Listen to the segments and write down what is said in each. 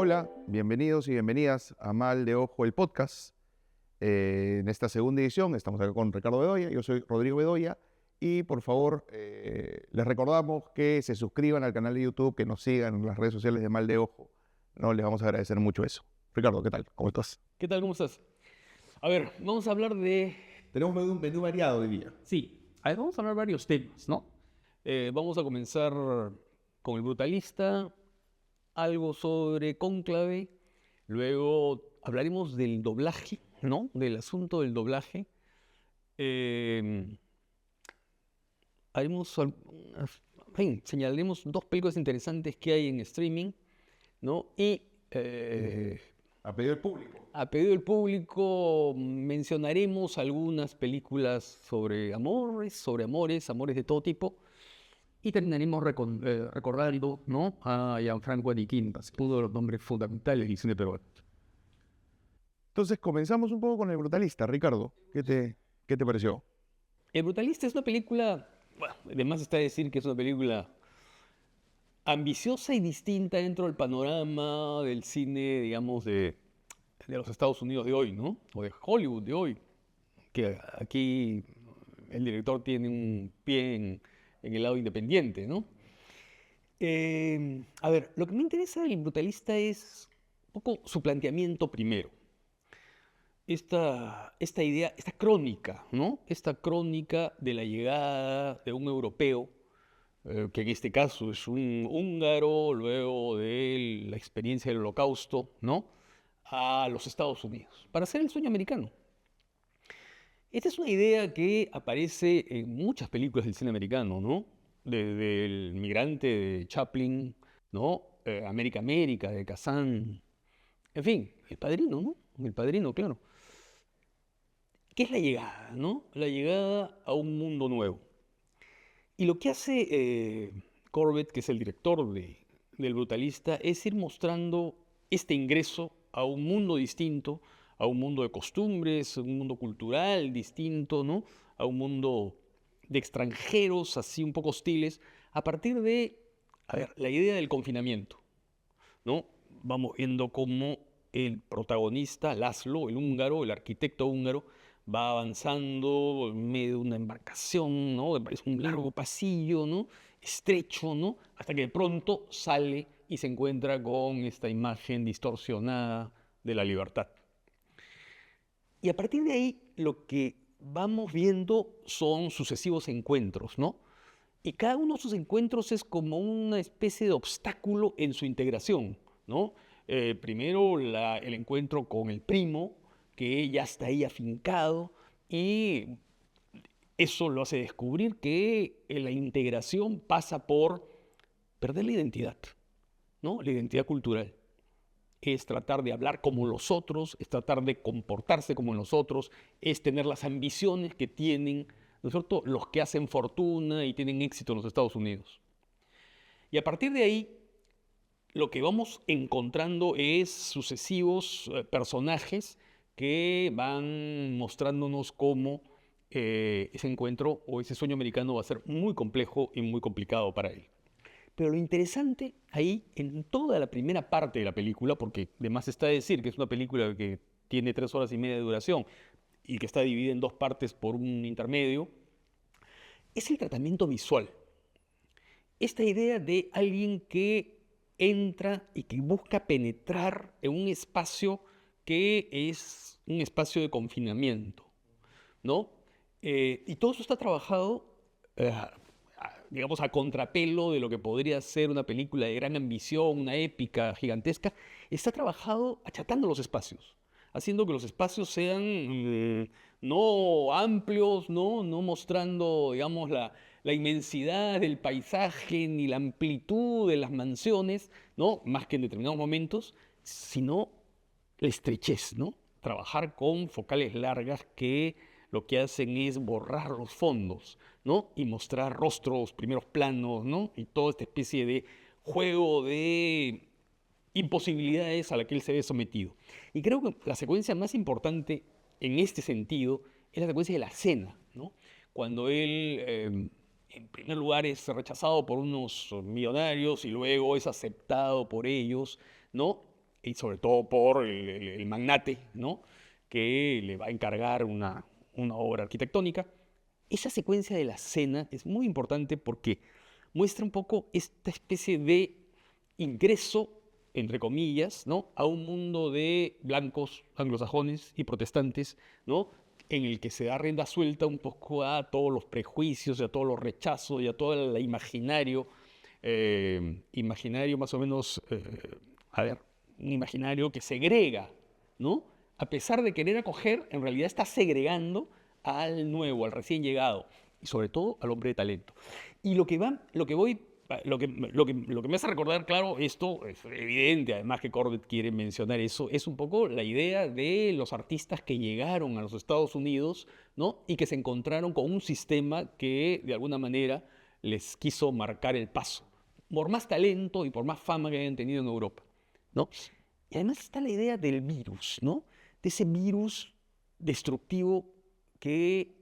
Hola, bienvenidos y bienvenidas a Mal de Ojo, el podcast. En esta segunda edición estamos acá con Ricardo Bedoya, yo soy Rodrigo Bedoya y por favor les recordamos que se suscriban al canal de YouTube, que nos sigan en las redes sociales de Mal de Ojo. No les vamos a agradecer mucho eso. Ricardo, ¿qué tal? ¿Cómo estás? ¿Qué tal? ¿Cómo estás? A ver, vamos a hablar de... Tenemos un menú variado hoy día. Sí, a ver, vamos a hablar de varios temas, ¿no? Vamos a comenzar con El Brutalista, algo sobre Cónclave, luego hablaremos del doblaje, ¿no? Del asunto del doblaje. En fin, señalaremos dos películas interesantes que hay en streaming, ¿no? Y A pedido del público. a pedido del público mencionaremos algunas películas sobre amores de todo tipo, y terminaremos recordando, ¿no?, a Gianfranco Aniquintas, uno de los nombres fundamentales del cine peruano. Entonces comenzamos un poco con El Brutalista. Ricardo, ¿qué te pareció? El Brutalista es una película, bueno, además está decir que es una película ambiciosa y distinta dentro del panorama del cine, digamos, de los Estados Unidos de hoy, ¿no? O de Hollywood de hoy, que aquí el director tiene un pie en el lado independiente, ¿no? A ver, lo que me interesa del Brutalista es un poco su planteamiento primero. Esta idea, esta crónica, ¿no? Esta crónica de la llegada de un europeo, que en este caso es un húngaro, luego de la experiencia del Holocausto, ¿no?, a los Estados Unidos, para hacer el sueño americano. Esta es una idea que aparece en muchas películas del cine americano, ¿no? Desde El Migrante de Chaplin, ¿no? América América de Kazan, en fin, El Padrino, ¿no? El Padrino, claro. ¿Qué es la llegada, no? La llegada a un mundo nuevo. Y lo que hace Corbett, que es el director del Brutalista, es ir mostrando este ingreso a un mundo distinto, a un mundo de costumbres, a un mundo cultural distinto, ¿no? A un mundo de extranjeros así un poco hostiles, a partir de, a ver, la idea del confinamiento, ¿no? Vamos viendo cómo el protagonista, Laszlo, el húngaro, el arquitecto húngaro, va avanzando en medio de una embarcación, ¿no? Es un largo pasillo, ¿no? Estrecho, ¿no? Hasta que de pronto sale y se encuentra con esta imagen distorsionada de la libertad. Y a partir de ahí lo que vamos viendo son sucesivos encuentros, ¿no? Y cada uno de esos encuentros es como una especie de obstáculo en su integración, ¿no? Primero el encuentro con el primo, que ya está ahí afincado, y eso lo hace descubrir que la integración pasa por perder la identidad, ¿no? La identidad cultural. Es tratar de hablar como los otros, es tratar de comportarse como los otros, es tener las ambiciones que tienen, ¿no es cierto?, los que hacen fortuna y tienen éxito en los Estados Unidos. Y a partir de ahí, lo que vamos encontrando es sucesivos personajes que van mostrándonos cómo ese encuentro o ese sueño americano va a ser muy complejo y muy complicado para él. Pero lo interesante ahí, en toda la primera parte de la película, porque de más está decir que es una película que tiene 3 horas y media de duración y que está dividida en dos partes por un intermedio, es el tratamiento visual. Esta idea de alguien que entra y que busca penetrar en un espacio que es un espacio de confinamiento, ¿no? Y todo eso está trabajado, digamos, a contrapelo de lo que podría ser una película de gran ambición, una épica gigantesca. Está trabajado achatando los espacios, haciendo que los espacios sean no amplios, no mostrando, digamos, la inmensidad del paisaje ni la amplitud de las mansiones, ¿no?, más que en determinados momentos, sino la estrechez, ¿no? Trabajar con focales largas que lo que hacen es borrar los fondos, ¿no?, y mostrar rostros, primeros planos, ¿no?, y toda esta especie de juego de imposibilidades a la que él se ve sometido. Y creo que la secuencia más importante en este sentido es la secuencia de la cena, ¿no? Cuando él, en primer lugar, es rechazado por unos millonarios y luego es aceptado por ellos, ¿no? y sobre todo por el magnate, ¿no? Que le va a encargar una obra arquitectónica. Esa secuencia de la cena es muy importante porque muestra un poco esta especie de ingreso, entre comillas, ¿no? A un mundo de blancos, anglosajones y protestantes, ¿no? En el que se da rienda suelta un poco a todos los prejuicios y a todos los rechazos y a todo el imaginario más o menos, a ver, un imaginario que segrega, ¿no? A pesar de querer acoger, en realidad está segregando al nuevo, al recién llegado, y sobre todo al hombre de talento. Y lo que me hace recordar, claro, esto es evidente, además que Corbett quiere mencionar eso, es un poco la idea de los artistas que llegaron a los Estados Unidos, ¿no? Y que se encontraron con un sistema que de alguna manera les quiso marcar el paso, por más talento y por más fama que hayan tenido en Europa, ¿no? Y además está la idea del virus, ¿no? De ese virus destructivo que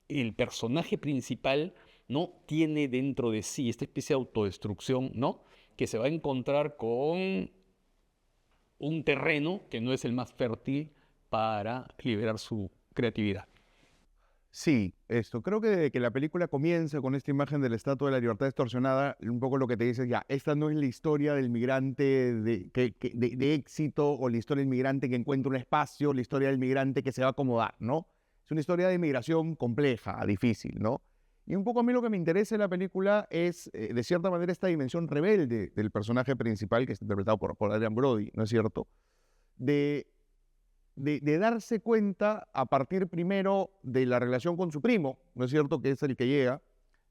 el personaje principal, ¿no? Tiene dentro de sí, esta especie de autodestrucción, ¿no? Que se va a encontrar con un terreno que no es el más fértil para liberar su creatividad. Sí, creo que desde que la película comienza con esta imagen de la Estatua de la Libertad distorsionada, un poco lo que te dice es ya, esta no es la historia del migrante de éxito o la historia del migrante que encuentra un espacio, la historia del migrante que se va a acomodar, ¿no? Es una historia de migración compleja, difícil, ¿no? Y un poco a mí lo que me interesa en la película es, de cierta manera, esta dimensión rebelde del personaje principal, que está interpretado por Adrian Brody, ¿no es cierto? De de darse cuenta a partir primero de la relación con su primo, ¿no es cierto?, que es el que llega,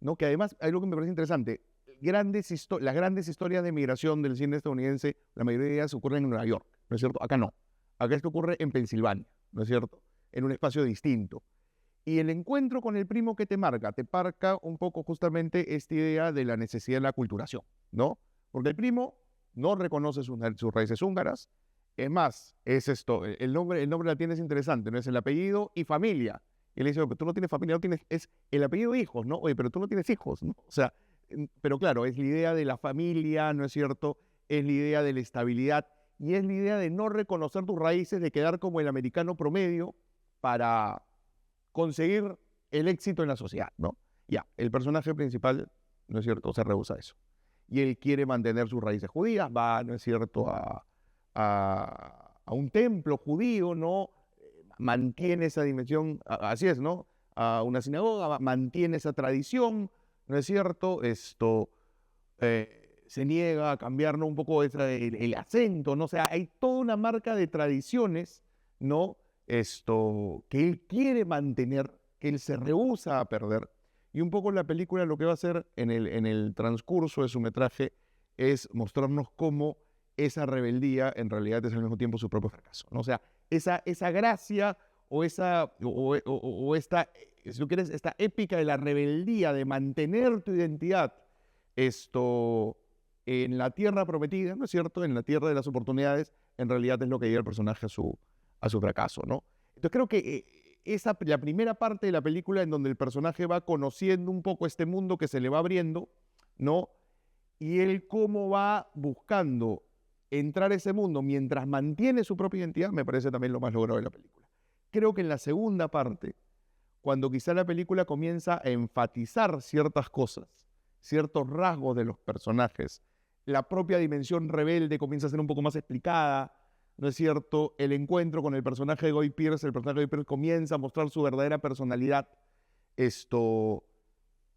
¿no? Que además hay algo que me parece interesante, las grandes historias de migración del cine estadounidense, la mayoría de ellas ocurren en Nueva York, ¿no es cierto? Acá no, acá esto ocurre en Pensilvania, ¿no es cierto?, en un espacio distinto. Y el encuentro con el primo que te marca un poco justamente esta idea de la necesidad de la aculturación, ¿no? Porque el primo no reconoce sus raíces húngaras. Es más, es esto, el nombre la tienes interesante, ¿no? Es el apellido y familia. Y le dice, pero tú no tienes familia, no tienes, es el apellido de hijos, ¿no? Oye, pero tú no tienes hijos, ¿no? O sea, pero claro, es la idea de la familia, ¿no es cierto? Es la idea de la estabilidad y es la idea de no reconocer tus raíces, de quedar como el americano promedio para conseguir el éxito en la sociedad, ¿no? Ya, el personaje principal, ¿no es cierto?, se rehúsa a eso. Y él quiere mantener sus raíces judías, va, ¿no es cierto?, a un templo judío, ¿no? Mantiene esa dimensión, así es, ¿no? A una sinagoga, mantiene esa tradición, ¿no es cierto? Se niega a cambiar, ¿no?, un poco el acento, ¿no? O sea, hay toda una marca de tradiciones, ¿no? Que él quiere mantener, que él se rehúsa a perder. Y un poco la película lo que va a hacer en el transcurso de su metraje es mostrarnos cómo esa rebeldía en realidad es al mismo tiempo su propio fracaso, ¿no? O sea, esa gracia o esta, si tú quieres, esta épica de la rebeldía, de mantener tu identidad, en la tierra prometida, ¿no es cierto?, en la tierra de las oportunidades, en realidad es lo que lleva al personaje a su fracaso, ¿no? Entonces creo que la primera parte de la película en donde el personaje va conociendo un poco este mundo que se le va abriendo, ¿no? Y él cómo va buscando entrar a ese mundo mientras mantiene su propia identidad, me parece también lo más logrado de la película. Creo que en la segunda parte, cuando quizá la película comienza a enfatizar ciertas cosas, ciertos rasgos de los personajes, la propia dimensión rebelde comienza a ser un poco más explicada, ¿no es cierto? El encuentro con el personaje de Guy Pearce, el personaje de Guy Pearce comienza a mostrar su verdadera personalidad.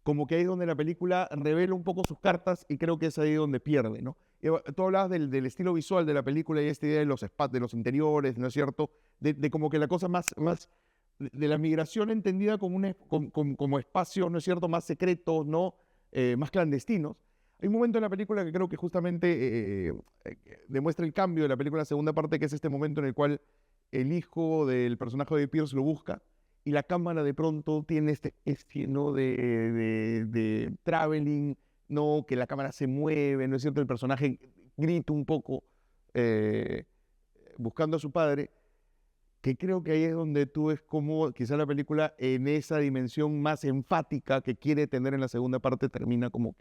Como que ahí es donde la película revela un poco sus cartas y creo que es ahí donde pierde, ¿no? Tú hablabas del estilo visual de la película y esta idea de los interiores, ¿no es cierto? De como que la cosa más de la migración entendida como espacios, ¿no es cierto?, más secretos, ¿no? Más clandestinos. Hay un momento en la película que creo que justamente demuestra el cambio de la película en la segunda parte, que es este momento en el cual el hijo del personaje de Pierce lo busca y la cámara de pronto tiene este especie, ¿no?, de traveling, ¿no?, que la cámara se mueve, ¿no es cierto? El personaje grita un poco buscando a su padre, que creo que ahí es donde tú ves cómo quizá la película en esa dimensión más enfática que quiere tener en la segunda parte termina como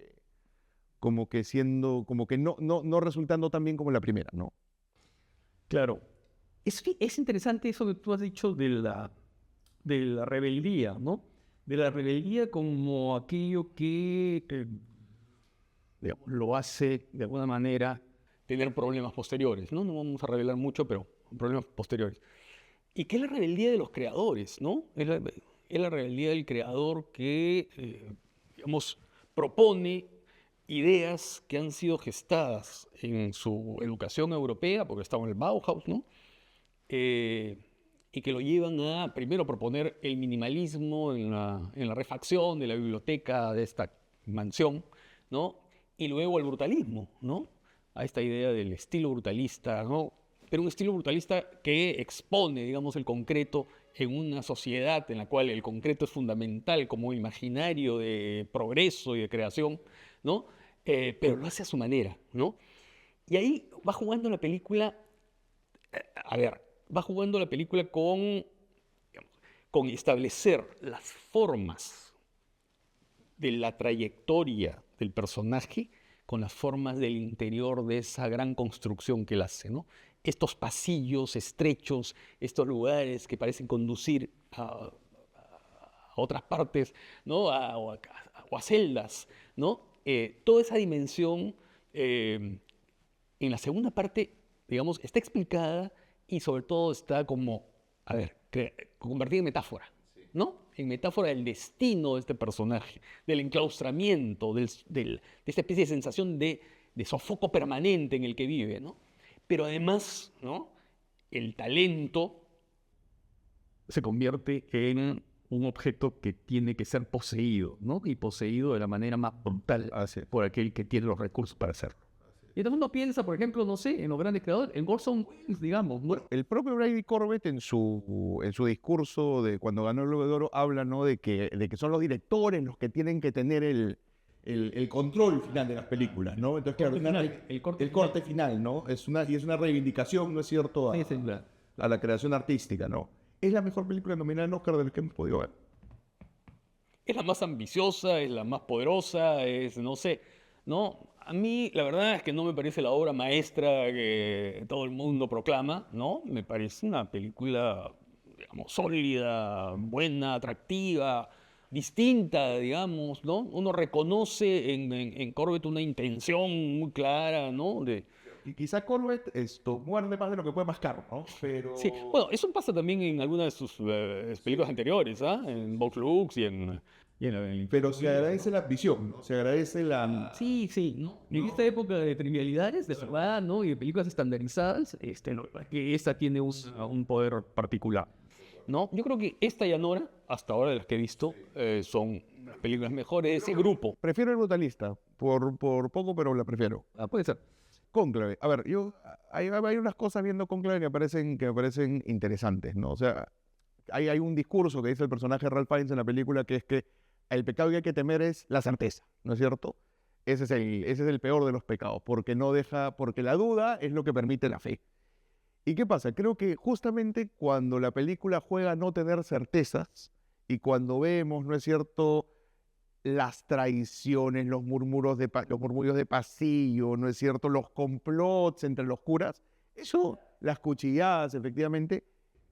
que siendo, como que no resultando tan bien como la primera, ¿no? Claro. Es interesante eso que tú has dicho de la rebeldía, ¿no? De la rebeldía como aquello que digamos, lo hace de alguna manera tener problemas posteriores, ¿no? No vamos a revelar mucho, pero problemas posteriores. ¿Y qué es la rebeldía de los creadores, no? Es la rebeldía del creador que, digamos, propone ideas que han sido gestadas en su educación europea, porque estaba en el Bauhaus, ¿no? Eh, y que lo llevan a, primero, proponer el minimalismo en la refacción de la biblioteca de esta mansión, ¿no? Y luego el brutalismo, ¿no? A esta idea del estilo brutalista, ¿no? Pero un estilo brutalista que expone, digamos, el concreto en una sociedad en la cual el concreto es fundamental como imaginario de progreso y de creación, ¿no? Pero lo hace a su manera, ¿no? Y ahí va jugando la película, a ver, va jugando la película digamos, con establecer las formas de la trayectoria del personaje con las formas del interior de esa gran construcción que él hace, ¿no? Estos pasillos estrechos, estos lugares que parecen conducir a otras partes, ¿no? O a celdas, ¿no? Toda esa dimensión en la segunda parte, digamos, está explicada y sobre todo está como, a ver, convertida en metáfora, ¿no? En metáfora del destino de este personaje, del enclaustramiento, de esta especie de sensación de sofoco permanente en el que vive, ¿no? Pero además, ¿no? El talento se convierte en un objeto que tiene que ser poseído, ¿no? Y poseído de la manera más brutal por aquel que tiene los recursos para hacerlo. Y todo el mundo piensa, por ejemplo, no sé, en los grandes creadores, en Orson Welles, digamos. Bueno, el propio Brady Corbett en su discurso de cuando ganó el Globo de Oro habla, ¿no? de que son los directores los que tienen que tener el control final de las películas, ¿no? Entonces, claro, el corte final, ¿no? Y es una reivindicación, ¿no es cierto?, a la creación artística, ¿no? Es la mejor película nominada en Oscar de las que hemos podido ver. Es la más ambiciosa, es la más poderosa, no sé, ¿no? A mí la verdad es que no me parece la obra maestra que todo el mundo proclama, ¿no? Me parece una película, digamos, sólida, buena, atractiva, distinta, digamos, ¿no? Uno reconoce en Corbett una intención muy clara, ¿no? Y quizá Corbett muerde más de lo que puede mascar, ¿no? Pero... Sí, bueno, eso pasa también en algunas de sus películas anteriores, ¿ah? En Vox Lux Pero se agradece la visión, ¿no? Se agradece la... Sí, sí, ¿no? En esta época de trivialidades, de verdad, ¿no? Y de películas estandarizadas, que esta tiene un poder particular, ¿no? Yo creo que esta y Anora, hasta ahora de las que he visto, son las películas mejores de ese grupo. Prefiero El Brutalista, por poco, pero la prefiero. Puede ser. Cónclave. A ver, hay unas cosas viendo Cónclave que me parecen interesantes, ¿no? O sea, hay un discurso que dice el personaje de Ralph Fiennes en la película que es que el pecado que hay que temer es la certeza, ¿no es cierto? Ese es el peor de los pecados, porque la duda es lo que permite la fe. ¿Y qué pasa? Creo que justamente cuando la película juega a no tener certezas y cuando vemos, ¿no es cierto?, las traiciones, los murmullos de pasillo, ¿no es cierto?, los complots entre los curas, eso, las cuchilladas, efectivamente,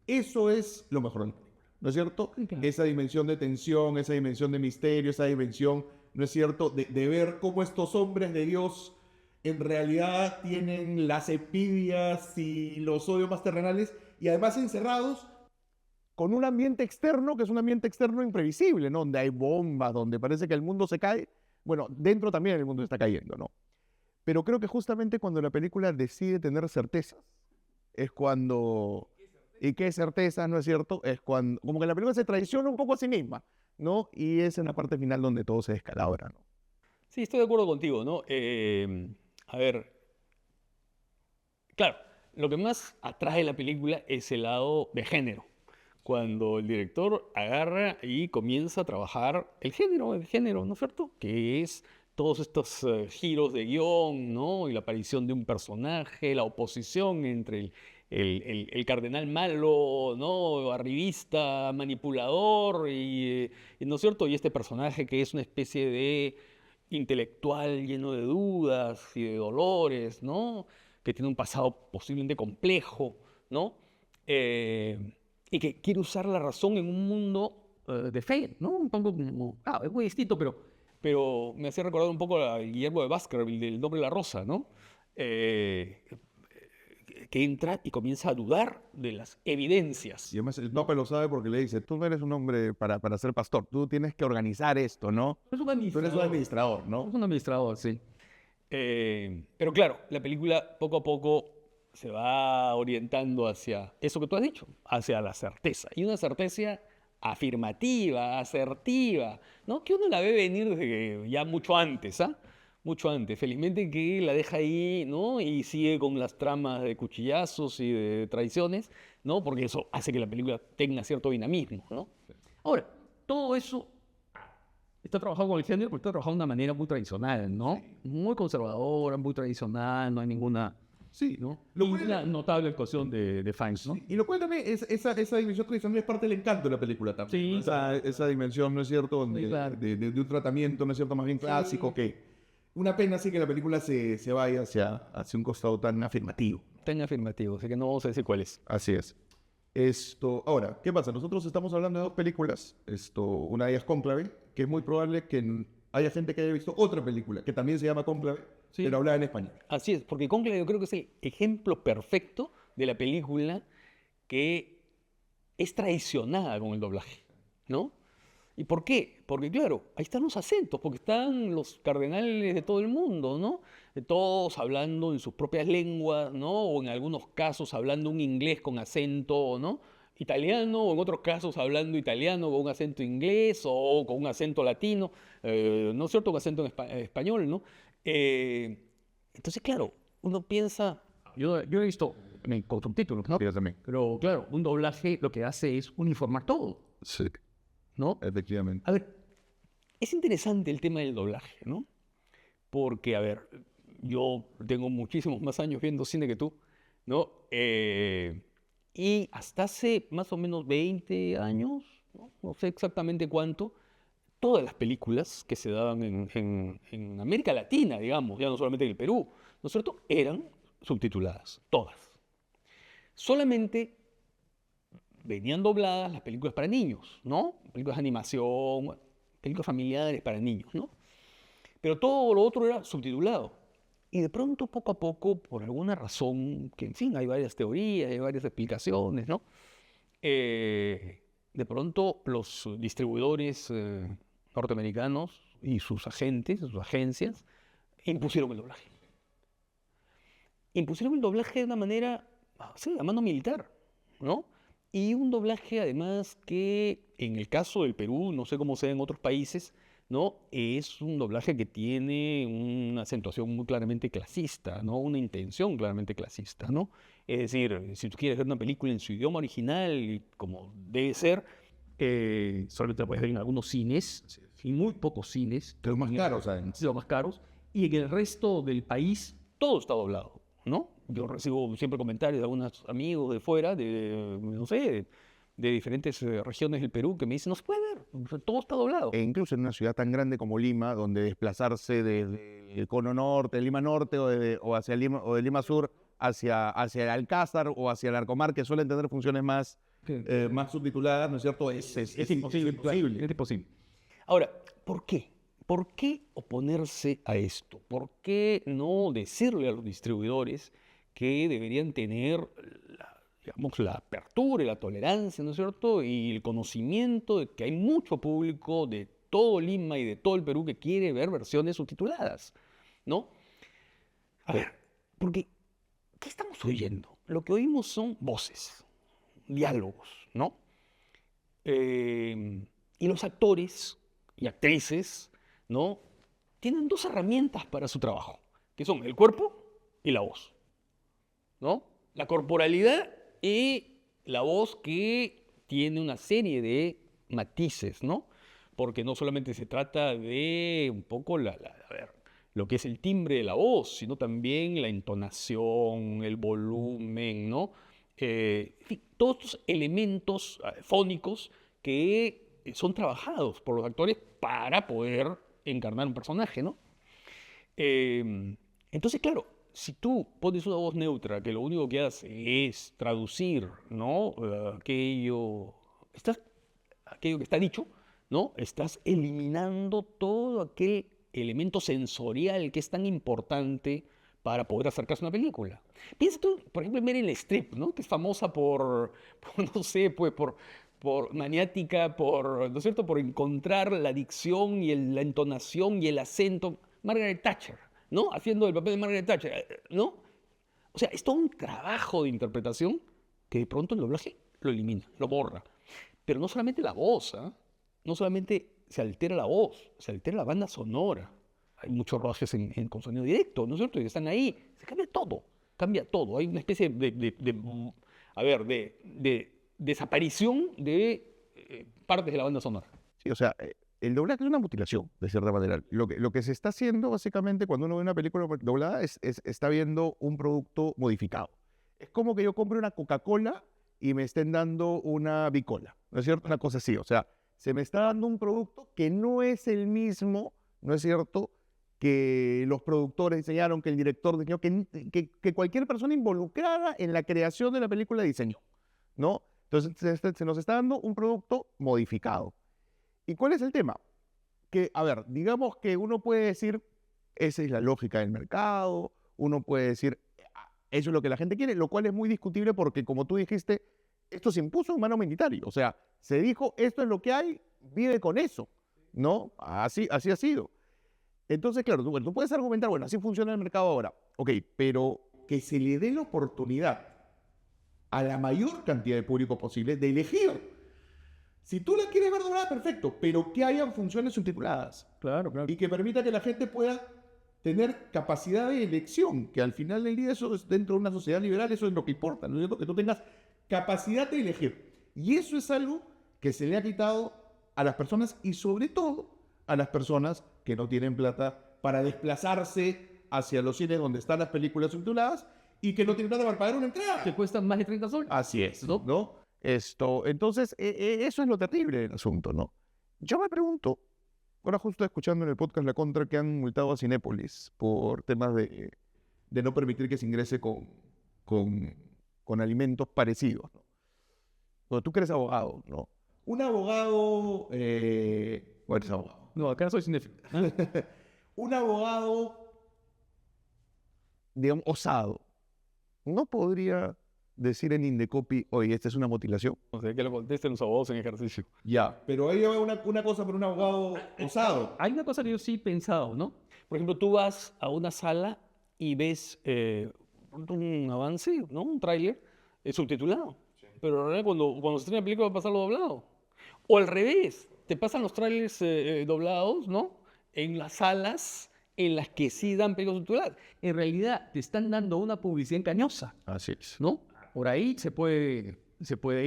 eso es lo mejor de la película, ¿no es cierto? Claro. Esa dimensión de tensión, esa dimensión de misterio, esa dimensión, ¿no es cierto?, de ver cómo estos hombres de Dios en realidad tienen las envidias y los odios más terrenales y además encerrados con un ambiente externo que es un ambiente externo imprevisible, ¿no? Donde hay bombas, donde parece que el mundo se cae. Bueno, dentro también el mundo está cayendo, ¿no? Pero creo que justamente cuando la película decide tener certezas, es cuando... ¿Y qué certeza, no es cierto? Es cuando... Como que la película se traiciona un poco a sí misma, ¿no? Y es en la parte final donde todo se descalabra, ¿no? Sí, estoy de acuerdo contigo, ¿no? A ver, claro, lo que más atrae la película es el lado de género. Cuando el director agarra y comienza a trabajar el género, ¿no es cierto? Que es todos estos giros de guión, ¿no? Y la aparición de un personaje, la oposición entre el cardenal malo, ¿no? Arribista, manipulador, ¿no es cierto? Y este personaje que es una especie de intelectual lleno de dudas y de dolores, ¿no? que tiene un pasado posiblemente complejo, ¿no? Y que quiere usar la razón en un mundo de fe, ¿no? Un poco como, es muy distinto, pero me hacía recordar un poco a Guillermo de Baskerville, del Nombre de la Rosa, ¿no? Que entra y comienza a dudar de las evidencias. Y además el Papa lo sabe porque le dice, tú no eres un hombre para ser pastor, tú tienes que organizar esto, ¿no? Es un Tú eres un administrador. administrador, ¿no? Es un administrador, sí. Pero claro, la película poco a poco se va orientando hacia eso que tú has dicho, hacia la certeza. Y una certeza afirmativa, asertiva, ¿no? Que uno la ve venir desde ya mucho antes, ¿ah? Mucho antes. Felizmente que la deja ahí, ¿no? Y sigue con las tramas de cuchillazos y de traiciones, ¿no? Porque eso hace que la película tenga cierto dinamismo, ¿no? Ahora, todo eso está trabajado con el género, pero está trabajado de una manera muy tradicional, ¿no? Muy conservadora, muy tradicional, no hay ninguna, Sí, ¿no? Lo Y cual- una notable actuación de Fiennes, ¿no? Y lo cual también, esa dimensión tradicional es parte del encanto de la película también. Sí. ¿No? Esa dimensión, ¿no es cierto?, Sí, claro. de un tratamiento, ¿no es cierto?, más bien clásico, que una pena sí que la película se vaya hacia un costado tan afirmativo. Tan afirmativo, así que no vamos a decir cuál es. Así es. Ahora, ¿qué pasa? Nosotros estamos hablando de dos películas. Una de ellas Cónclave, que es muy probable que haya gente que haya visto otra película que también se llama Cónclave, Sí. pero hablada en español. Así es, porque Cónclave yo creo que es el ejemplo perfecto de la película que es traicionada con el doblaje, ¿no? ¿Y por qué? Porque claro, ahí están los acentos, porque están los cardenales de todo el mundo, ¿no? De todos hablando en sus propias lenguas, ¿no? O en algunos casos hablando un inglés con acento, ¿no? Italiano, o en otros casos hablando italiano con un acento inglés o con un acento latino, ¿no es cierto? Un acento en español, ¿no? Eh, entonces, claro, uno piensa, yo he visto con subtítulos, ¿no? Sí, yo también. Pero claro, un doblaje lo que hace es uniformar todo, Sí, ¿no? efectivamente. A ver, es interesante el tema del doblaje, ¿no? Porque, a ver, yo tengo muchísimos más años viendo cine que tú, ¿no? Y hasta hace más o menos 20 años, no sé exactamente cuánto, todas las películas que se daban en América Latina, digamos, ya no solamente en el Perú, ¿no es cierto?, eran subtituladas, todas. Solamente venían dobladas las películas para niños, ¿no? Películas de animación, bueno, películas familiares para niños, ¿no? Pero todo lo otro era subtitulado. Y de pronto, poco a poco, por alguna razón, que en fin, hay varias teorías, hay varias explicaciones, ¿no? De pronto los distribuidores norteamericanos y sus agentes, sus agencias, impusieron el doblaje. Impusieron el doblaje de una manera, sí, a mano militar, ¿no? Y un doblaje además que en el caso del Perú, no sé cómo sea en otros países, ¿no? Es un doblaje que tiene una acentuación muy claramente clasista, ¿no? Una intención claramente clasista, ¿no? Es decir, si tú quieres ver una película en su idioma original, como debe ser, solamente la puedes ver en algunos cines, y muy pocos cines. De los más caros, además. Sí, los más caros. Y en el resto del país todo está doblado, ¿no? Yo recibo siempre comentarios de algunos amigos de fuera, no sé, de diferentes regiones del Perú que me dicen, no se puede ver, o sea, todo está doblado. E incluso en una ciudad tan grande como Lima, donde desplazarse desde el Cono Norte, Lima Norte o hacia Lima, o de Lima Sur hacia el Alcázar o hacia el Arcomar, que suelen tener funciones más subtituladas, ¿no es cierto? Es imposible. Es imposible. Ahora, ¿por qué? ¿Por qué oponerse a esto? ¿Por qué no decirle a los distribuidores que deberían tener digamos, la apertura y la tolerancia, ¿no es cierto? Y el conocimiento de que hay mucho público de todo Lima y de todo el Perú que quiere ver versiones subtituladas, ¿no? A ver, porque, ¿qué estamos oyendo? Lo que oímos son voces, diálogos, ¿no? Y los actores y actrices, ¿no? Tienen dos herramientas para su trabajo, que son el cuerpo y la voz, ¿no? La corporalidad y la voz que tiene una serie de matices, ¿no? Porque no solamente se trata de un poco a ver, lo que es el timbre de la voz, sino también la entonación, el volumen, ¿no? En fin, todos estos elementos fónicos que son trabajados por los actores para poder encarnar un personaje, ¿no? Entonces, claro, si tú pones una voz neutra que lo único que hace es traducir, ¿no? Aquello que está dicho, ¿no? Estás eliminando todo aquel elemento sensorial que es tan importante para poder acercarse a una película. Piensa tú, por ejemplo, en Meryl Streep, ¿no? Que es famosa no sé, pues por maniática, ¿no es cierto?, por encontrar la dicción y la entonación y el acento. Margaret Thatcher, ¿no? Haciendo el papel de Margaret Thatcher, ¿no? O sea, es todo un trabajo de interpretación que de pronto el doblaje lo elimina, lo borra. Pero no solamente la voz, ¿ah? No solamente se altera la voz, se altera la banda sonora. Hay muchos rodajes con sonido directo, ¿no es cierto? Y están ahí, se cambia todo, cambia todo. Hay una especie de desaparición de partes de la banda sonora. Sí, o sea, el doblaje es una mutilación, de cierta manera. Lo que se está haciendo, básicamente, cuando uno ve una película doblada, está viendo un producto modificado. Es como que yo compre una Coca-Cola y me estén dando una bicola, ¿no es cierto? Una cosa así, o sea, se me está dando un producto que no es el mismo, ¿no es cierto?, que los productores diseñaron, que el director diseñó, que cualquier persona involucrada en la creación de la película diseñó, ¿no? Entonces se nos está dando un producto modificado. ¿Y cuál es el tema? Que, a ver, digamos que uno puede decir, esa es la lógica del mercado, uno puede decir, eso es lo que la gente quiere, lo cual es muy discutible porque, como tú dijiste, esto se impuso en mano militar. O sea, se dijo, esto es lo que hay, vive con eso, ¿no? Así ha sido. Entonces, claro, tú puedes argumentar, bueno, así funciona el mercado ahora. Ok, pero que se le dé la oportunidad a la mayor cantidad de público posible de elegir. Si tú la quieres ver doblada, perfecto, pero que hayan funciones subtituladas. Claro, claro. Y que permita que la gente pueda tener capacidad de elección, que al final del día eso es, dentro de una sociedad liberal, eso es lo que importa, ¿no es cierto? Que tú tengas capacidad de elegir. Y eso es algo que se le ha quitado a las personas y sobre todo a las personas que no tienen plata para desplazarse hacia los cines donde están las películas subtituladas y que no tienen plata para pagar una entrada. Que cuestan más de 30 soles. Así es, ¿no? Entonces, eso es lo terrible del asunto, ¿no? Yo me pregunto, ahora justo escuchando en el podcast La Contra que han multado a Cinépolis por temas de no permitir que se ingrese con alimentos parecidos, ¿no? Bueno, tú que eres abogado, ¿no? Un abogado... ¿O eres abogado? No, acá soy cinéfilo. Un abogado, digamos, osado, no podría decir en Indecopy, oye, esta es una mutilación. O sea, que lo contesten los abogados en ejercicio. Ya, pero ahí va una cosa para un abogado osado. Hay una cosa que yo sí he pensado, ¿no? Por ejemplo, tú vas a una sala y ves un avance, ¿no? Un tráiler subtitulado. Sí. Pero en realidad cuando se estrena la película va a pasarlo doblado. O al revés, te pasan los trailers doblados, ¿no? En las salas en las que sí dan películas subtituladas. En realidad te están dando una publicidad engañosa. Así es. ¿No? Por ahí se puede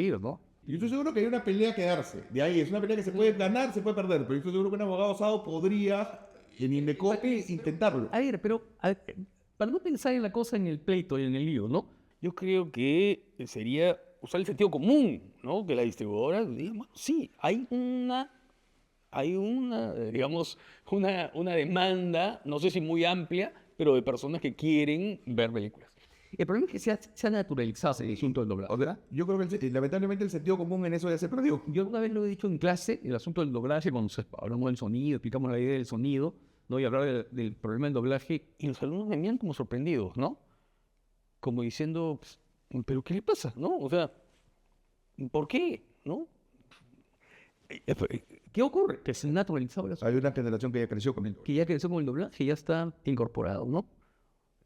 ir, ¿no? Yo estoy seguro que hay una pelea que darse. De ahí es una pelea que se puede ganar, se puede perder. Pero yo estoy seguro que un abogado osado podría, en Indecopy, intentarlo. A ver, pero para no pensar en la cosa en el pleito y en el lío, ¿no? Yo creo que sería usar el sentido común, ¿no? Que la distribuidora diga, bueno, sí, hay digamos, una demanda, no sé si muy amplia, pero de personas que quieren ver películas. El problema es que se ha naturalizado el asunto del doblaje. ¿Verdad? Yo creo que lamentablemente el sentido común en eso ya se perdió. Yo una vez lo he dicho en clase, el asunto del doblaje, cuando hablamos del sonido, explicamos la idea del sonido, ¿no? Y hablar del problema del doblaje, y los alumnos me miran como sorprendidos, ¿no? Como diciendo, ¿pero qué le pasa? ¿No? O sea, ¿por qué? ¿No? ¿Qué ocurre? Que se ha naturalizado el asunto. Hay una generación que ya creció con el doblaje. Que ya creció con el doblaje, ya está incorporado, ¿no?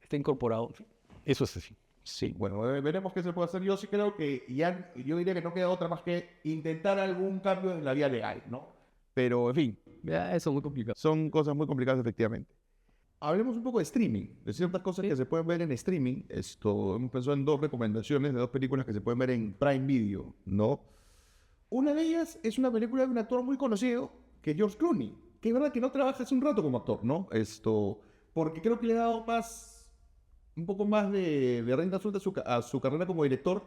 Está incorporado. Eso es así. Sí, bueno, veremos qué se puede hacer. Yo sí creo que yo diría que no queda otra más que intentar algún cambio en la vía legal, ¿no? Pero, en fin. Ya, eso es muy complicado. Son cosas muy complicadas, efectivamente. Hablemos un poco de streaming, de ciertas cosas que se pueden ver en streaming. Hemos pensado en 2 recomendaciones de 2 películas que se pueden ver en Prime Video, ¿no? Una de ellas es una película de un actor muy conocido, que es George Clooney, que es verdad que no trabaja hace un rato como actor, ¿no? Porque creo que le ha dado un poco más de renta suelta a su carrera como director,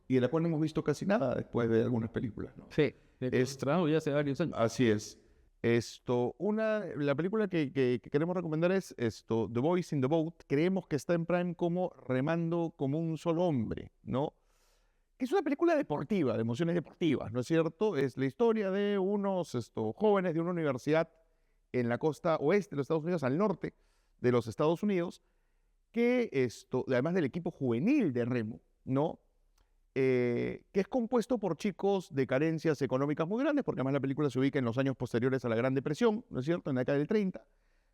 y de la cual no hemos visto casi nada después de algunas películas, ¿no? Sí, ya hace varios años. Así es. La película que queremos recomendar es The Boys in the Boat. Creemos que está en Prime como Remando como un solo hombre, ¿no? Que es una película deportiva, de emociones deportivas, ¿no es cierto? Es la historia de unos jóvenes de una universidad en la costa oeste de los Estados Unidos, al norte de los Estados Unidos, que además del equipo juvenil de remo, ¿no? Que es compuesto por chicos de carencias económicas muy grandes, porque además la película se ubica en los años posteriores a la Gran Depresión, ¿no es cierto?, en la década del 30,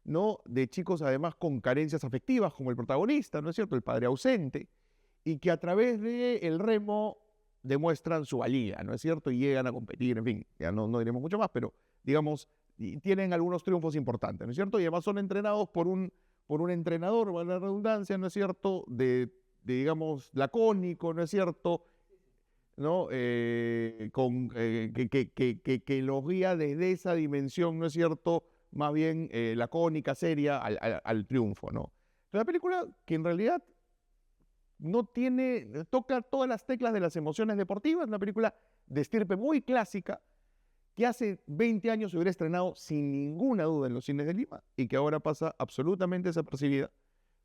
¿no? De chicos además con carencias afectivas, como el protagonista, ¿no es cierto?, el padre ausente, y que a través del remo demuestran su valía, ¿no es cierto?, y llegan a competir, en fin, ya no diremos mucho más, pero digamos, tienen algunos triunfos importantes, ¿no es cierto?, y además son entrenados por un entrenador, vale la redundancia, ¿no es cierto?, digamos, lacónico, ¿no es cierto?, ¿no? Que los guía desde esa dimensión, ¿no es cierto?, más bien lacónica, seria, al triunfo, ¿no? La película que en realidad toca todas las teclas de las emociones deportivas, una película de estirpe muy clásica, que hace 20 años se hubiera estrenado sin ninguna duda en los cines de Lima y que ahora pasa absolutamente desapercibida,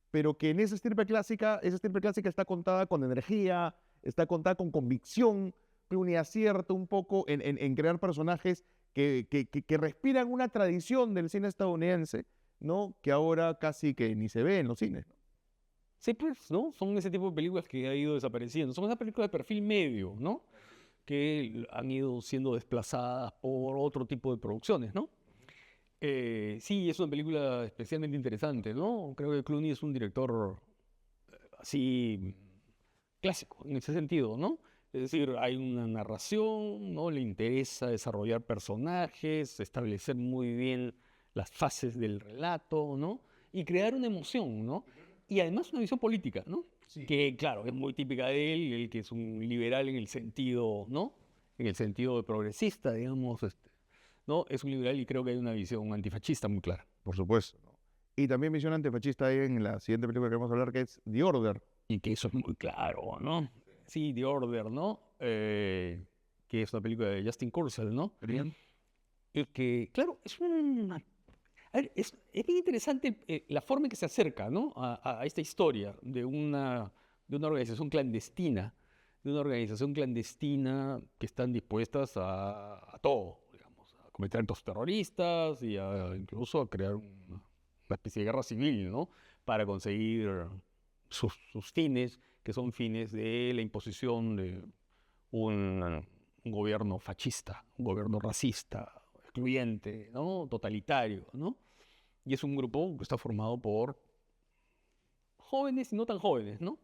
pero que en esa estirpe clásica está contada con energía, está contada con convicción, un acierto un poco en crear personajes que respiran una tradición del cine estadounidense, ¿no? Que ahora casi que ni se ve en los cines, ¿no? Sí, pues, ¿no? Son ese tipo de películas que ha ido desapareciendo. Son esas películas de perfil medio, ¿no? Que han ido siendo desplazadas por otro tipo de producciones, ¿no? Sí, es una película especialmente interesante, ¿no? Creo que Clooney es un director así clásico en ese sentido, ¿no? Es decir, hay una narración, ¿no? Le interesa desarrollar personajes, establecer muy bien las fases del relato, ¿no? Y crear una emoción, ¿no? Y además una visión política, ¿no? Sí. Que, claro, es muy típica de él, el que es un liberal en el sentido, ¿no? En el sentido de progresista, digamos, ¿no? Es un liberal y creo que hay una visión antifascista muy clara. Por supuesto, ¿no? Y también visión antifascista hay en la siguiente película que vamos a hablar, que es The Order. Y que eso es muy claro, ¿no? Sí, The Order, ¿no? Que es una película de Justin Kurzel, ¿no? Bien. Y que, claro, es una... A ver, es bien interesante la forma en que se acerca, ¿no? A esta historia de una organización clandestina, que están dispuestas a todo, digamos, a cometer actos terroristas y incluso a crear una especie de guerra civil, ¿no? Para conseguir sus fines, que son fines de la imposición de un gobierno fascista, un gobierno racista, excluyente, ¿no? Totalitario, ¿no? Y es un grupo que está formado por jóvenes y no tan jóvenes, ¿no?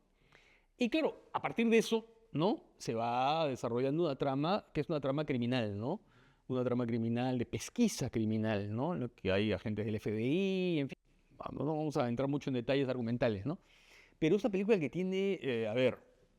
Y claro, a partir de eso, ¿no? Se va desarrollando una trama que es una trama criminal, ¿no? Una trama criminal, de pesquisa criminal, ¿no? En lo que hay agentes del FBI, en fin. No vamos a entrar mucho en detalles argumentales, ¿no? Pero es una película que tiene,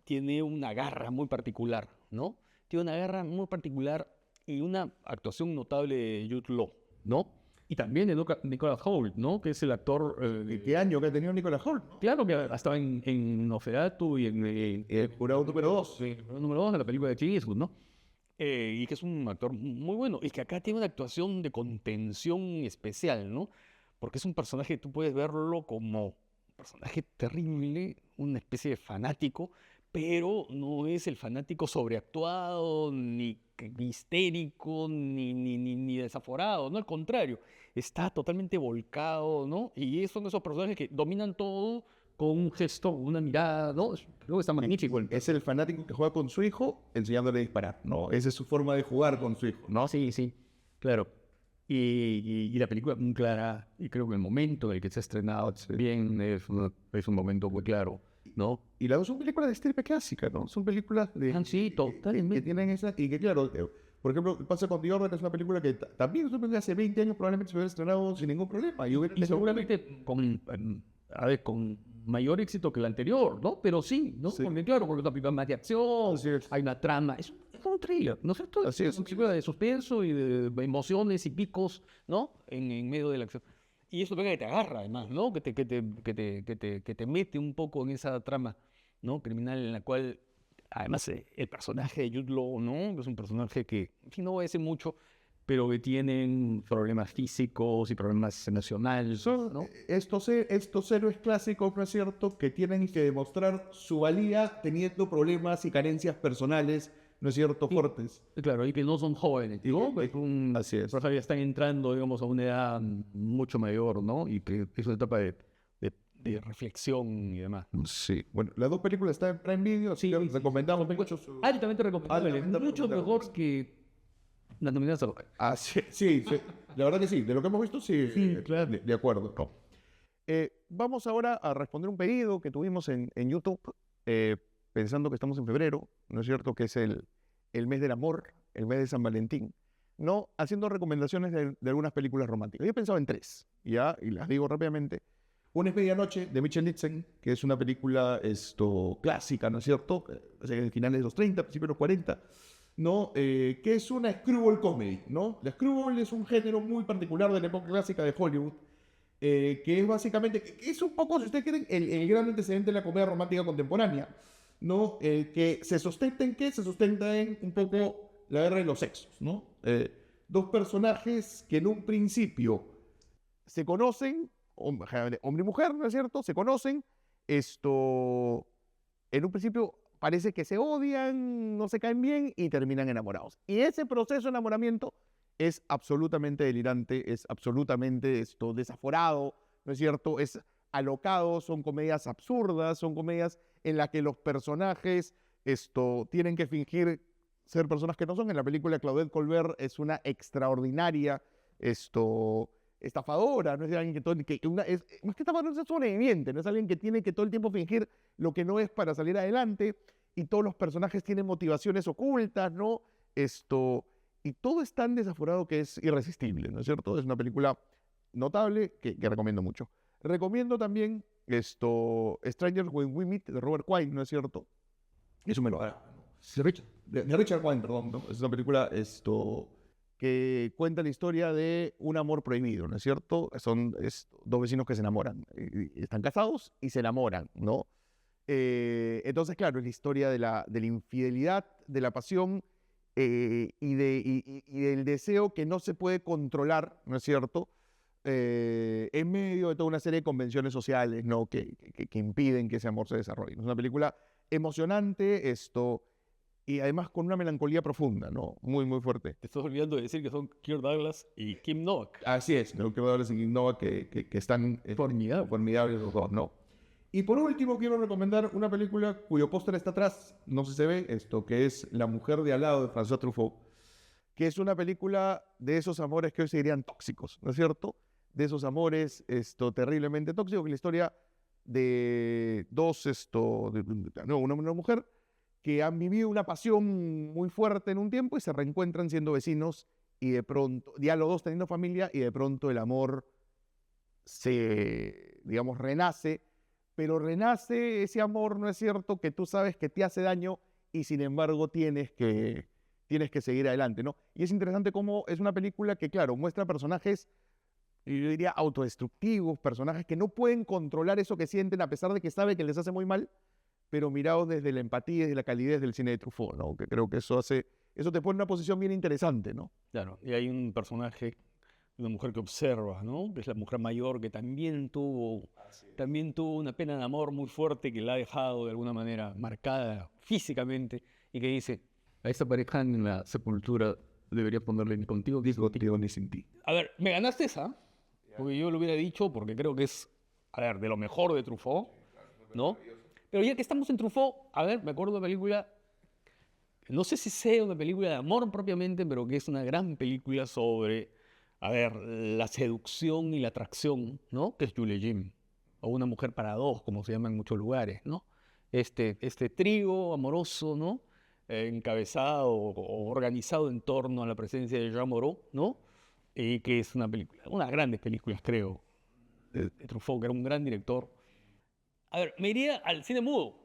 tiene una garra muy particular, ¿no? Tiene una garra muy particular y una actuación notable de Jude Law, ¿no? Y también de Nicholas Hoult, ¿no? Que es el actor... ¿Y qué año que ha tenido Nicolas Hoult? Claro que ha estado en Nosferatu y en El jurado número 2. el número 2 de la película de Clint Eastwood, ¿no? Y que es un actor muy bueno y que acá tiene una actuación de contención especial, ¿no? Porque es un personaje que tú puedes verlo como un personaje terrible, una especie de fanático, pero no es el fanático sobreactuado, ni histérico, ni desaforado, no, al contrario, está totalmente volcado, ¿no? Y son esos personajes que dominan todo con un gesto, una mirada, ¿no? Creo que está magnífico. Es el fanático que juega con su hijo enseñándole a disparar, ¿no? Esa es su forma de jugar con su hijo, ¿no? Sí, sí, claro. Y la película muy clara, y creo que el momento en el que se ha estrenado bien es un momento muy claro, ¿no? Y las dos son películas de estirpe clásica, ¿no? Son películas Sí, que totalmente. tienen esa... Y que claro, por ejemplo, pasa con The Order, es una película que también es una película de hace 20 años probablemente se hubiera estrenado sin ningún problema. Y seguramente con mayor éxito que la anterior, ¿no? Pero sí, ¿no? Sí. Porque claro, porque es una película más de acción, Así es. hay una trama, es un thriller, ¿no es cierto? Así Es una película de suspenso y de emociones y picos, ¿no? En medio de la acción. Y eso pega que te agarra, además, ¿no? Que te mete un poco en esa trama, ¿no? Criminal en la cual, además, el personaje de Jude Law, ¿no? Es un personaje que, en fin, no voy a decir mucho, pero que tienen problemas físicos y problemas emocionales, Son ¿no? estos héroes clásicos, ¿no es cierto?, que tienen que demostrar su valía teniendo problemas y carencias personales, ¿no es cierto?, Sí. fuertes. Claro, y que no son jóvenes, ¿no? Y- Así es. Personas que están entrando, digamos, a una edad mucho mayor, ¿no? Y que es una etapa de reflexión y demás. Sí. Bueno, las dos películas están en Prime Video, así que recomendamos mucho su... Altamente recomendable, Altamente mucho recomendable. mejor que las nominadas al Oscar. Ah, sí, sí, sí. La verdad que sí. De lo que hemos visto, sí. Sí, claro. De acuerdo. No. Vamos ahora a responder un pedido que tuvimos en YouTube, pensando que estamos en febrero, ¿no es cierto? Que es el mes del amor, el mes de San Valentín, ¿no? Haciendo recomendaciones de algunas películas románticas. Yo he pensado en tres, ¿ya? Y las digo rápidamente. Una es Medianoche, de Michel Nitzen, que es una película clásica, ¿no es cierto? De finales de los 30, principios de los 40, ¿no? Que es una screwball comedy, ¿no? La screwball es un género muy particular de la época clásica de Hollywood, que es básicamente, que es un poco, si ustedes quieren, el gran antecedente de la comedia romántica contemporánea, ¿no? Que se sustenta en qué? Se sustenta en un poco la guerra de los sexos, ¿no? Dos personajes que en un principio se conocen, hombre y mujer, ¿no es cierto? Se conocen, en un principio parece que se odian, no se caen bien y terminan enamorados. Y ese proceso de enamoramiento es absolutamente delirante, es absolutamente desaforado, ¿no es cierto? Es alocado, son comedias absurdas, son comedias en las que los personajes tienen que fingir ser personas que no son. En la película Claudette Colbert es una extraordinaria estafadora, no es alguien que más que estafadora, es sobreviviente, no es alguien que tiene que todo el tiempo fingir lo que no es para salir adelante, y todos los personajes tienen motivaciones ocultas, ¿no? Y todo es tan desaforado que es irresistible, ¿no es cierto? Es una película notable que recomiendo mucho. Recomiendo también Strangers When We Meet, de Robert Quine, ¿no es cierto? Eso me lo da. De Richard Quine, perdón, ¿no? Es una película que cuenta la historia de un amor prohibido, ¿no es cierto? Son dos vecinos que se enamoran, y están casados y se enamoran, ¿no? Entonces, claro, es la historia de la infidelidad, de la pasión, y del deseo que no se puede controlar, ¿no es cierto? En medio de toda una serie de convenciones sociales, ¿no? Que impiden que ese amor se desarrolle. Es una película emocionante, y además con una melancolía profunda, ¿no? Muy, muy fuerte. Te estás olvidando de decir que son Kirk Douglas y Kim Novak. Así es, creo que Douglas y Nova que están formidables los dos, ¿no? Y por último quiero recomendar una película cuyo póster está atrás, no sé si se ve, que es La mujer de al lado, de François Truffaut, que es una película de esos amores que hoy se dirían tóxicos, ¿no es cierto? De esos amores terriblemente tóxicos, que es la historia de dos, una mujer que han vivido una pasión muy fuerte en un tiempo y se reencuentran siendo vecinos, y de pronto, ya los dos teniendo familia, y de pronto el amor digamos, renace, pero renace ese amor, ¿no es cierto?, que tú sabes que te hace daño y sin embargo tienes que seguir adelante, ¿no? Y es interesante cómo es una película que, claro, muestra personajes, yo diría, autodestructivos, personajes que no pueden controlar eso que sienten a pesar de que saben que les hace muy mal, pero mirados desde la empatía y desde la calidez del cine de Truffaut, ¿no? Que creo que eso te pone en una posición bien interesante, ¿no? Claro, y hay un personaje, una mujer que observa, ¿no? Que es la mujer mayor que también tuvo una pena de amor muy fuerte que la ha dejado de alguna manera marcada físicamente y que dice, a esta pareja en la sepultura debería ponerle ni contigo ni sin ti. Ni sin ti. A ver, me ganaste esa, porque yo lo hubiera dicho porque creo que es, a ver, de lo mejor de Truffaut, ¿no? Pero ya que estamos en Truffaut, a ver, me acuerdo de una película, no sé si sea una película de amor propiamente, pero que es una gran película sobre, a ver, la seducción y la atracción, ¿no? Que es Julie Jim, o Una mujer para dos, como se llama en muchos lugares, ¿no? Este trío amoroso, ¿no? Encabezado o organizado en torno a la presencia de Jean Moreau, ¿no? Y que es una película, una de las grandes películas, creo, de Truffaut, que era un gran director. A ver, me iría al cine mudo.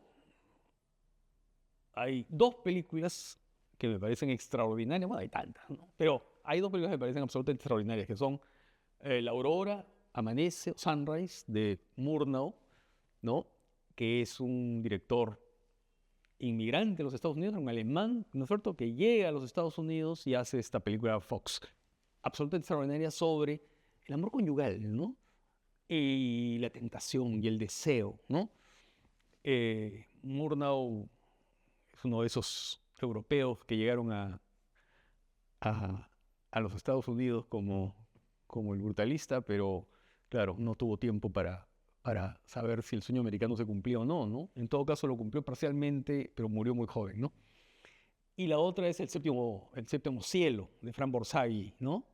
Hay dos películas que me parecen extraordinarias, bueno, hay tantas, ¿no? Pero hay dos películas que me parecen absolutamente extraordinarias, que son La Aurora, Amanece, Sunrise, de Murnau, ¿no? Que es un director inmigrante en los Estados Unidos, un alemán, ¿no es cierto?, que llega a los Estados Unidos y hace esta película Fox. absolutamente extraordinaria sobre el amor conyugal, ¿no? Y la tentación y el deseo, ¿no? Murnau es uno de esos europeos que llegaron a, a los Estados Unidos como el brutalista, pero claro, no tuvo tiempo para saber si el sueño americano se cumplía o no, ¿no? En todo caso lo cumplió parcialmente, pero murió muy joven, ¿no? Y la otra es el séptimo cielo de Fran Borsari, ¿no?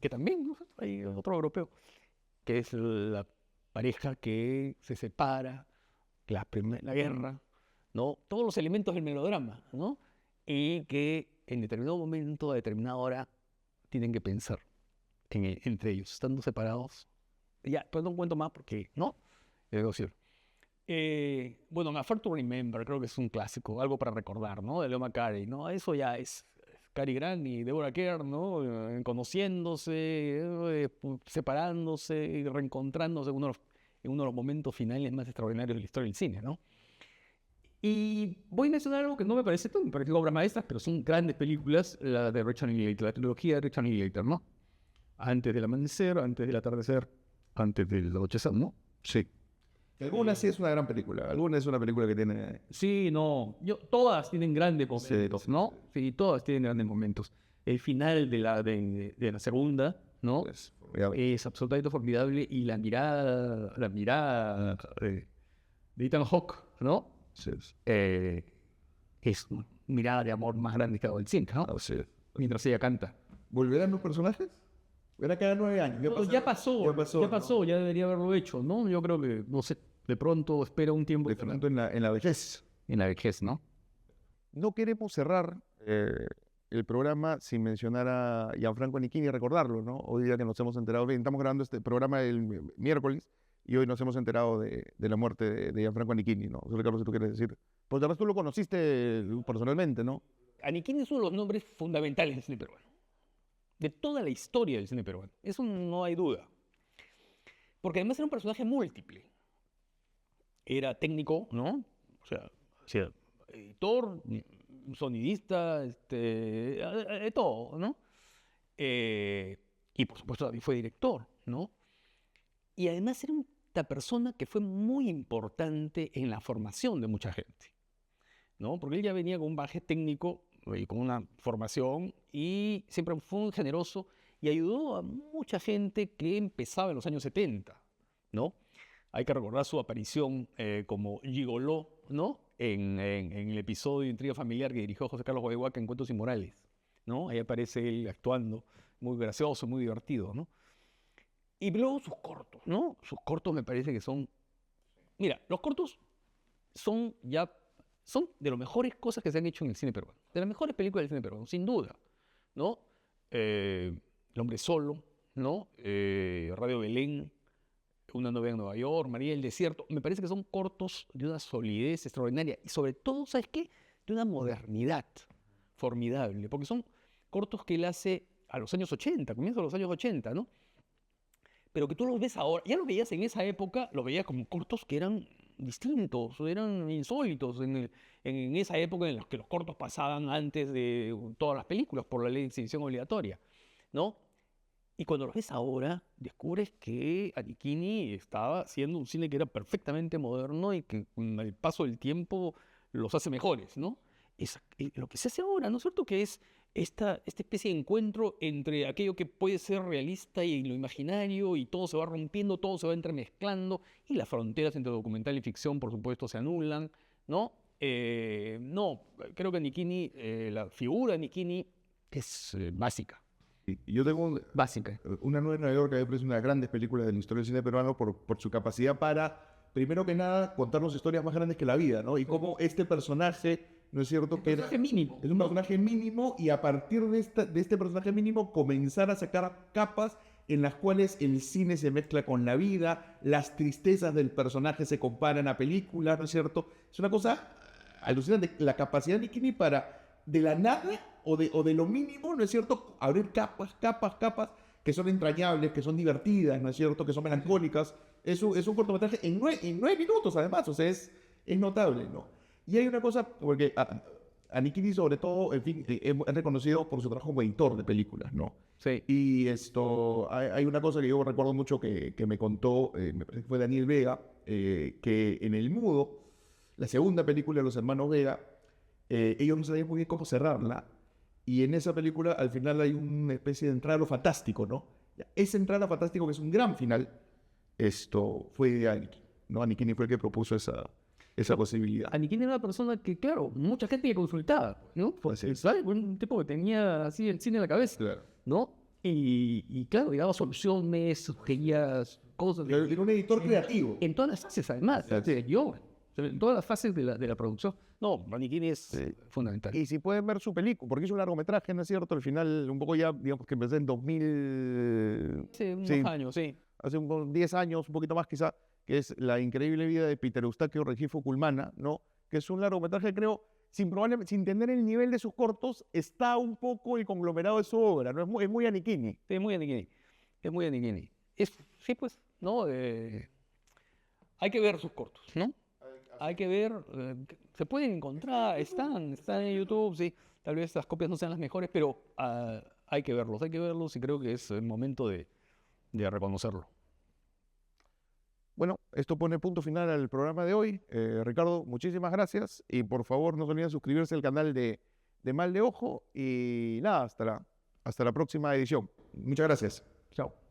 Que también, ¿no? Hay otro europeo, que es la pareja que se separa, la guerra, ¿no? Todos los elementos del melodrama, ¿no? Y que en determinado momento, a determinada hora, tienen que pensar entre ellos, estando separados. Ya, pues no cuento más porque, ¿no? Debo decir. Bueno, A Far to Remember, creo que es un clásico, algo para recordar, ¿no? De Leo McCarey, ¿no? Eso ya es Cary Grant y Deborah Kerr, ¿no? Conociéndose, separándose y reencontrándose en uno de los momentos finales más extraordinarios de la historia del cine, ¿no? Y voy a mencionar algo que no me parece obras maestras, pero son grandes películas, la de Richard Linklater, la trilogía de Richard Linklater, ¿no? Antes del amanecer, antes del atardecer, antes del anochecer, ¿no? Sí. Algunas sí es una gran película. Algunas es una película que tiene... Sí, no. Todas tienen grandes momentos, ¿no? Sí, todas tienen grandes momentos. El final de la segunda, ¿no? Pues, Es absolutamente formidable. Y la mirada de Ethan Hawke, ¿no? sí. Es una mirada de amor más grande que ha dado el cine, ¿no? Sí. Mientras ella canta. ¿Volverán los personajes? Verá cada 9 años. Ya pasó, ¿no? ya debería haberlo hecho, ¿no? Yo creo que, no sé, de pronto espera un tiempo. De pronto en la vejez. En la vejez, ¿no? No queremos cerrar el programa sin mencionar a Gianfranco Nichini y recordarlo, ¿no? Hoy día que nos hemos enterado, bien, estamos grabando este programa el miércoles y hoy nos hemos enterado de la muerte de Gianfranco Nichini, ¿no? Solo Carlos, si tú quieres decir. Pues además tú lo conociste personalmente, ¿no? Nichini es uno de los nombres fundamentales del cine peruano. De toda la historia del cine peruano. Eso no hay duda. Porque además era un personaje múltiple. Era técnico, ¿no? O sea, editor, sonidista, de todo, ¿no? Y por supuesto también fue director, ¿no? Y además era una persona que fue muy importante en la formación de mucha gente, ¿no? Porque él ya venía con un bagaje técnico y con una formación y siempre fue muy generoso y ayudó a mucha gente que empezaba en los años 70, ¿no? Hay que recordar su aparición como gigoló, ¿no? En el episodio de Intriga Familiar que dirigió José Carlos Guayhuaca en Cuentos Inmorales, ¿no? Ahí aparece él actuando, muy gracioso, muy divertido, ¿no? Y luego sus cortos, ¿no? Sus cortos me parece que son... Mira, los cortos son de las mejores cosas que se han hecho en el cine peruano. De las mejores películas del cine peruano, sin duda, ¿no? El hombre solo, ¿no? Radio Belén, Una novia en Nueva York, María del Desierto. Me parece que son cortos de una solidez extraordinaria y sobre todo, ¿sabes qué? De una modernidad formidable, porque son cortos que él hace a los años 80, comienzo de los años 80, ¿no? Pero que tú los ves ahora, ya los veías en esa época, los veías como cortos que eran distintos, eran insólitos en esa época en la que los cortos pasaban antes de todas las películas por la ley de exhibición obligatoria, ¿no? Y cuando los ves ahora, descubres que Nichini estaba haciendo un cine que era perfectamente moderno y que con el paso del tiempo los hace mejores, ¿no? Es lo que se hace ahora, ¿no es cierto? Que es esta especie de encuentro entre aquello que puede ser realista y lo imaginario, y todo se va rompiendo, todo se va entremezclando, y las fronteras entre documental y ficción, por supuesto, se anulan, ¿no? No, creo que Nichini, la figura de Nichini es básica. Yo tengo Básica. Una nueva en Nueva York que me parece una de las grandes películas de la historia del cine peruano por su capacidad para, primero que nada, contarnos historias más grandes que la vida, ¿no? Y cómo este personaje, ¿no es cierto? Que Mínimo. Es un personaje mínimo y a partir de este personaje mínimo comenzar a sacar capas en las cuales el cine se mezcla con la vida, las tristezas del personaje se comparan a películas, ¿no es cierto? Es una cosa alucinante, la capacidad de Nichini para, de la nada o de lo mínimo, ¿no es cierto?, abrir capas que son entrañables, que son divertidas, ¿no es cierto?, que son melancólicas. Es un cortometraje en 9 minutos, además, o sea, es notable, ¿no? Y hay una cosa, porque Annikini sobre todo, en fin, es reconocido por su trabajo como editor de películas, ¿no? Sí. Y hay una cosa que yo recuerdo mucho que me contó, me parece que fue Daniel Vega, que en El Mudo, la segunda película de los hermanos Vega, ellos no sabían muy bien cómo cerrarla, y en esa película al final hay una especie de entrada a lo fantástico, ¿no? Ese entrada a lo fantástico, que es un gran final, fue de Annikini, ¿no? Annikini fue el que propuso esa posibilidad. Annikini era una persona que, claro, mucha gente que consultaba, ¿no? Porque, ¿sabes? Un tipo que tenía así el cine en la cabeza, Claro. ¿no? Y claro, y daba soluciones, sugería cosas. Era un editor creativo. En todas las fases, además, Exacto. de guión, en todas las fases de la producción. No, Annikini es Sí. fundamental. Y si pueden ver su película, porque hizo un largometraje, ¿no es cierto? Al final, un poco ya, digamos que empecé en 2000... Hace unos sí, años, sí. hace 10 años, un poquito más quizá, que es La increíble vida de Peter Eustaquio Rengifo Cullmann, ¿no? Que es un largometraje, creo, sin tener el nivel de sus cortos, está un poco el conglomerado de su obra, ¿no? Es muy Annikini. Sí, es muy Annikini. Es muy Annikini. Sí, pues, ¿no? Hay que ver sus cortos, ¿no? Hay que ver, se pueden encontrar, están en YouTube, sí. Tal vez las copias no sean las mejores, pero hay que verlos y creo que es el momento de reconocerlo. Bueno, esto pone punto final al programa de hoy. Ricardo, muchísimas gracias. Y por favor, no se olviden suscribirse al canal de Mal de Ojo. Y nada, hasta la próxima edición. Muchas gracias. Chao.